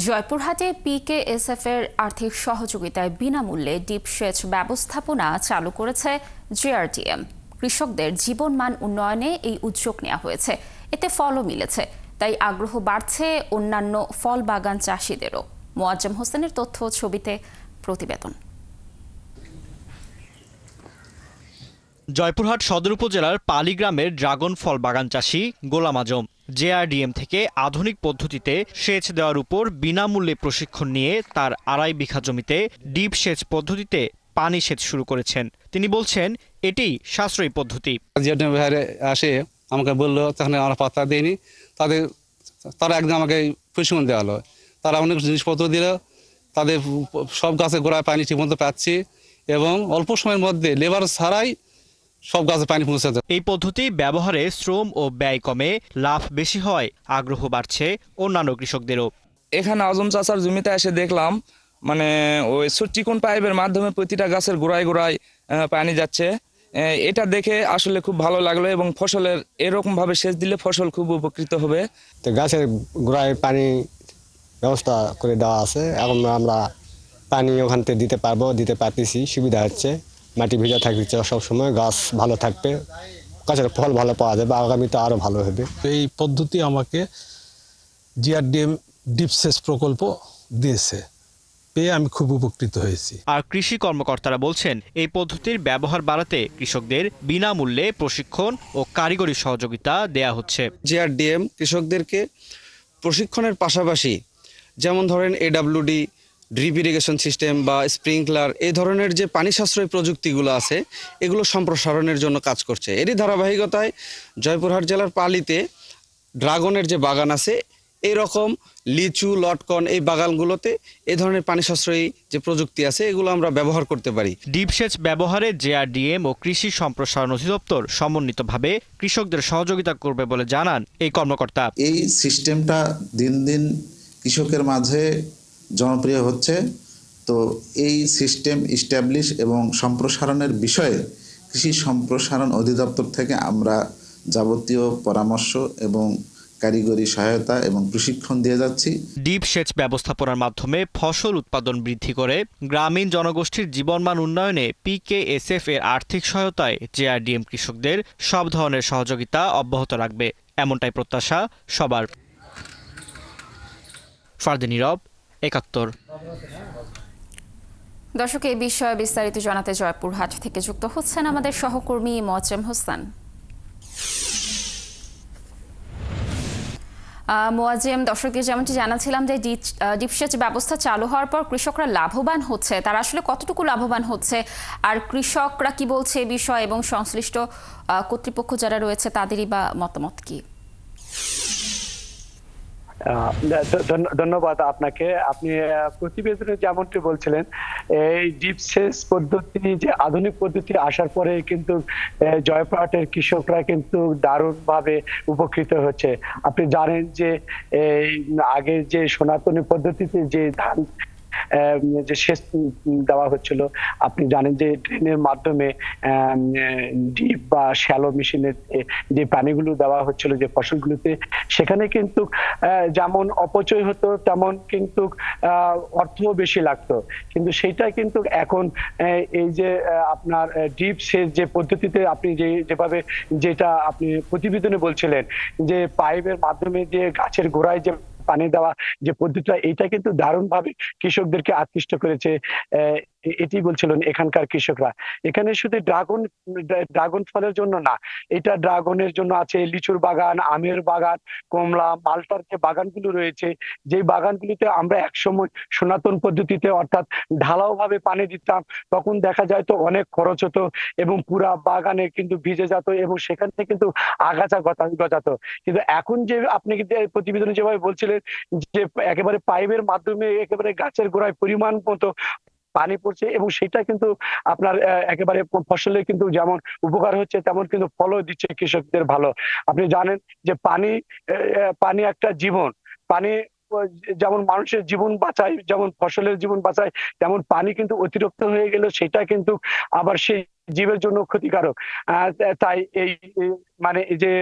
জয়পুরহাটে PKSF এর আর্থিক সহযোগিতায় বিনামূল্যে ডিপ সেচ ব্যবস্থাপনা চালু করেছে জিআরডিএম। কৃষকদের জীবনমান উন্নয়নে এই উদ্যোগ নেওয়া হয়েছে, এতে ফলও মিলেছে। তাই আগ্রহ বাড়ছে অন্যান্য ফল বাগান চাষিদেরও। মোয়াজ্জেম হোসেনের তথ্য ছবিতে প্রতিবেদন। জয়পুরহাট সদর উপজেলার পালি গ্রামের ড্রাগন ফল বাগান চাষী গোলাম আজম জেআরডিএম থেকে আধুনিক পদ্ধতিতে সেচ দেওয়ার উপর বিনামূল্যে প্রশিক্ষণ নিয়ে তার ২.৫ বিঘা জমিতে ডিপ সেচ পদ্ধতিতে পানি সেচ শুরু করেছেন। তিনি বলছেন এটি সাশ্রয়ী পদ্ধতি। আসে আমাকে বললো, তখন আমরা পাত্তা দিইনি। তারা একদম আমাকে প্রশিক্ষণ দেওয়া হলো, তারা অনেক জিনিসপত্র দিল, তাদের সব গাছের গোড়ায় পানি ঠিকমতো পাচ্ছি এবং অল্প সময়ের মধ্যে লেবার ছাড়াই সব গাছে পানি পৌঁছে যায়। এই পদ্ধতি ব্যবহারে শ্রম ও ব্যয় কমে লাভ বেশি হয়, আগ্রহ বাড়ছে অন্যান্য কৃষকদেরও। এখানে আজম চাচার জমিতে এসে দেখলাম মানে ওই চিকন পাইপের মাধ্যমে প্রতিটা গাছের গোড়ায় গোড়ায় পানি যাচ্ছে। এটা দেখে আসলে খুব ভালো লাগলো এবং ফসলের এরকম ভাবে সেচ দিলে ফসল খুব উপকৃত হবে। তো গাছের গোড়ায় পানি ব্যবস্থা করে দেওয়া আছে, এখন আমরা পানি ওখান থেকে দিতে পারতেছি, সুবিধা হচ্ছে। মাটি ভেজা থাকছে সবসময়, গাছ ভালো থাকবে, গাছের ফল ভালো পাওয়া যাবে, আগামীতে আরও ভালো হবে। এই পদ্ধতি আমাকে জিআরডিএম ডিপ সেচ প্রকল্প দিয়েছে, পেয়ে আমি খুব উপকৃত হয়েছি। আর কৃষি কর্মকর্তারা বলছেন এই পদ্ধতির ব্যবহার বাড়াতে কৃষকদের বিনামূল্যে প্রশিক্ষণ ও কারিগরি সহযোগিতা দেয়া হচ্ছে। জিআরডিএম কৃষকদেরকে প্রশিক্ষণের পাশাপাশি যেমন ধরেন এডাব্লিউডি, ড্রিপ ইরিগেশন সিস্টেম বা স্প্রিংকলার, এই ধরনের যে পানি সাশ্রয়ী প্রযুক্তিগুলো আছে এগুলো সম্প্রসারণের জন্য কাজ করছে। এরই ধারাবাহিকতায় জয়পুরহাট জেলার পালিতে ড্রাগনের যে বাগান আছে, এইরকম লিচু, লটকন, এই বাগানগুলোতে এই ধরনের পানি সাশ্রয়ী যে প্রযুক্তি আছে এগুলো আমরা ব্যবহার করতে পারি। ডিপ সেচ ব্যবহারে জেআরডিএম ও কৃষি সম্প্রসারণ অধিদপ্তর সমন্বিতভাবে কৃষকদের সহযোগিতা করবে বলে জানান এই কর্মকর্তা। এই সিস্টেমটা দিন দিন কৃষকের মাঝে জনপ্রিয় হচ্ছে। তো এই সিস্টেম ইস্টাবলিশ এবং সম্প্রসারণের বিষয়ে কৃষি সম্প্রসারণ অধিদপ্তর থেকে আমরা যাবতীয় পরামর্শ এবং কারিগরি সহায়তা এবং প্রশিক্ষণ দিয়ে যাচ্ছি। ডিপ সেচ ব্যবস্থাপনার মাধ্যমে ফসল উৎপাদন বৃদ্ধি করে গ্রামীণ জনগোষ্ঠীর জীবনমান উন্নয়নে পিকেএসএফ এর আর্থিক সহায়তায় জেআরডিএম কৃষকদের সব ধরনের সহযোগিতা অব্যাহত রাখবে, এমনটাই প্রত্যাশা সবার। ফারদিন নীরব, ৭১। দর্শক, এই বিষয়ে বিস্তারিত জানাতে জয়পুরহাট থেকে যুক্ত হচ্ছেন আমাদের সহকর্মী মোয়াজ্জেম হোসেন। মোয়াজ্জেম, দর্শকদের যেমনটি জানাচ্ছিলাম যে ডিপ সেচ ব্যবস্থা চালু হওয়ার পর কৃষকরা লাভবান হচ্ছে, তারা আসলে কতটুকু লাভবান হচ্ছে আর কৃষকরা কি বলছে এ বিষয়ে এবং সংশ্লিষ্ট কর্তৃপক্ষ যারা রয়েছে তাদেরই বা মতামত কি? ধন্যবাদ আপনাকে। আপনি প্রতিবেদনে যেমনটি বলছিলেন, এই ডিপ সেচ পদ্ধতি যে আধুনিক পদ্ধতি আসার পরে কিন্তু জয়পুরহাটের কৃষকরা কিন্তু দারুণভাবে উপকৃত হচ্ছে। আপনি জানেন যে এই আগে যে সনাতনী পদ্ধতিতে যে ধান যে সেচ দেওয়া হচ্ছিল, আপনি জানেন যে ড্রেনের মাধ্যমে ডিপ বা শ্যালো মেশিনের যে পানিগুলো দেওয়া হচ্ছিল যে ফসলগুলোতে, সেখানে কিন্তু যেমন অপচয় হতো তেমন কিন্তু অর্থও বেশি লাগতো। কিন্তু সেটা কিন্তু এখন এই যে আপনার ডিপ সেচ যে পদ্ধতিতে আপনি যেভাবে যেটা আপনি প্রতিবেদনে বলছিলেন যে পাইপের মাধ্যমে যে গাছের গোড়ায় যে পানি দেওয়া যে পদ্ধতিটা, এটা কিন্তু দারুণভাবে কৃষকদেরকে আকৃষ্ট করেছে। এটি বলছিলেন এখানকার কৃষকরা। এখানে শুধু ড্রাগন ফলের জন্য না, এটা ড্রাগনের জন্য আছে লিচুর বাগান, আমের বাগান, কমলা, মালটার যে বাগানগুলো রয়েছে, যে বাগানগুলিতে আমরা একসময় সনাতন পদ্ধতিতে অর্থাৎ ঢালাও ভাবে পানি দিতাম, তখন দেখা যায় তো অনেক খরচ হতো এবং পুরা বাগানে কিন্তু ভিজে যেত এবং সেখান থেকে কিন্তু আগাছা গজাতো। কিন্তু এখন যে আপনি প্রতিবেদনে যেভাবে বলছিলেন যে একেবারে পাইপের মাধ্যমে একেবারে গাছের গোড়ায় পরিমাণ মতো পানি পড়ছে এবং সেটা কিন্তু আপনার একেবারে ফসলে কিন্তু যেমন উপকার হচ্ছে তেমন কিন্তু ফলও দিচ্ছে কৃষকদের ভালো। আপনি জানেন যে পানি একটা জীবন। পানি যেমন মানুষের জীবন বাঁচায়, যেমন ফসলের জীবন বাঁচায়, তেমন পানি কিন্তু অতিরিক্ত হয়ে গেলে সেটা কিন্তু আবার সেই জীবের জন্য ক্ষতিকারক। তাই এই মানে এই যে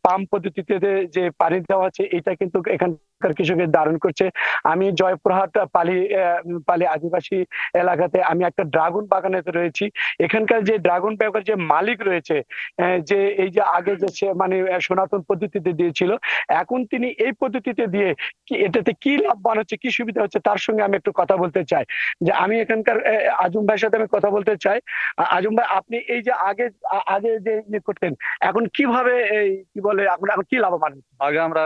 পাম্প পদ্ধতিতে যে পানি দেওয়া আছে, এটা কিন্তু এখান কৃষকের দারুণ করছে। আমি জয়পুরহাট পালি আদিবাসী এলাকাতে আমি একটা ড্রাগন বাগানেতে রয়েছি। এখানকার যে ড্রাগন বাগানের যে মালিক রয়েছে, যে এই যে আগে যে সে মানে সনাতন পদ্ধতিতে দিয়েছিল, এখন তিনি এই পদ্ধতিতে দিয়ে কি এটাতে কি লাভবান হচ্ছে, কি সুবিধা হচ্ছে, তার সঙ্গে আমি একটু কথা বলতে চাই। যে আমি এখানকার আজম ভাইয়ের সাথে আমি কথা বলতে চাই। আজম ভাই, আপনি এই যে আগে যে ইয়ে করতেন, এখন কিভাবে এই কি বলে এখন এখন কি লাভবান হচ্ছে? আগে আমরা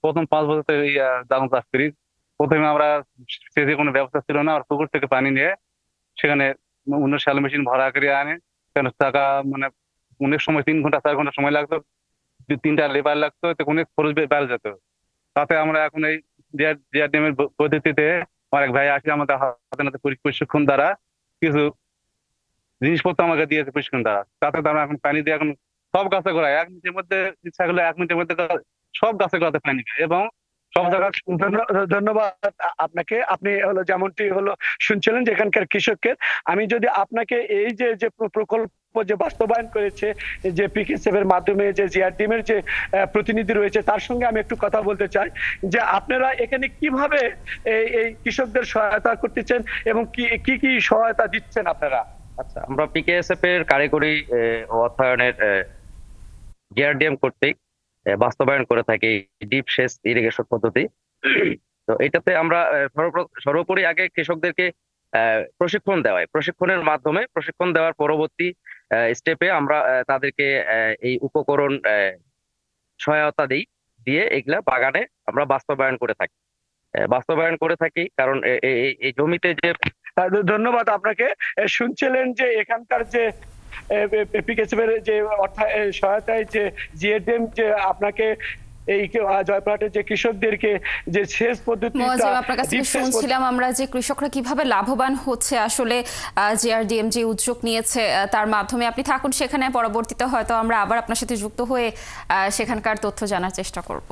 প্রথম 5 বছর থেকে ড্রাগন চাষ করি। প্রথমে আমরা সেচের কোনো ব্যবস্থা ছিল না, আর পুকুর থেকে পানি নিয়ে সেখানে অন্য শ্যালো মেশিন ভাড়া করে আনে। কেন টাকা মানে অনেক সময় 3 ঘন্টা 4 ঘন্টা সময় লাগতো, 3টা লেবার লাগতো, তো অনেক খরচ বেড়ে যেত। তাতে আমরা এখন এই জিআরডিএম এর পদ্ধতিতে অনেক ভাই আসে আমাদের হাতে নাতে প্রশিক্ষণ দ্বারা কিছু জিনিসপত্র আমাকে দিয়েছে প্রশিক্ষণ দ্বারা। তাতে আমরা এখন পানি দিয়ে এখন সব গাছে গোড়ায় 1 মিনিটের মধ্যে, ইচ্ছা করলে 1 মিনিটের মধ্যে সব গাছে গোড়াতে পানি দেয় এবং সব জায়গায়। ধন্যবাদ আপনাকে। আপনি হলো যেমনটি হলো শুনছিলেন যে এখানকার কৃষকের। আমি যদি আপনাকে এই যে যে প্রকল্প যে বাস্তবায়ন করেছে যে পিকেসেফ এর মাধ্যমে যে জিআরডিএম এর যে প্রতিনিধি রয়েছে, তার সঙ্গে আমি একটু কথা বলতে চাই যে আপনারা এখানে কিভাবে এই কৃষকদের সহায়তা করতেছেন এবং কি কি সহায়তা দিচ্ছেন আপনারা? আচ্ছা, আমরা পিকেএসএফ এর কারিগরি অর্থায়নের জিআরডিএম কর্তৃক বাস্তবায়ন করে থাকি ডিপ সেচ ইরিগেশন পদ্ধতি। তো এটাতে আমরা সর্বোপরি আগে কৃষকদেরকে প্রশিক্ষণ দেওয়ায়, প্রশিক্ষণের মাধ্যমে প্রশিক্ষণ দেওয়ার পরবর্তী স্টেপে আমরা তাদেরকে এই উপকরণ সহায়তা দিয়ে এগুলা বাগানে আমরা বাস্তবায়ন করে থাকি কারণ এই জমিতে যে। ধন্যবাদ আপনাকে। শুনছিলেন যে এখানকার যে পিকেসেফ এর যে সহায়তায় যে জিআরডিএম যে আপনাকে এই জয়পুরহাটের যে কৃষকদেরকে যে সেচ পদ্ধতি আপনার কাছে শুনছিলাম আমরা যে কৃষকরা কিভাবে লাভবান হচ্ছে আসলে জিআরডিএম যে উদ্যোগ নিয়েছে তার মাধ্যমে। আপনি থাকুন সেখানে, পরবর্তীতে হয়তো আমরা আবার আপনার সাথে যুক্ত হয়ে সেখানকার তথ্য জানার চেষ্টা করব।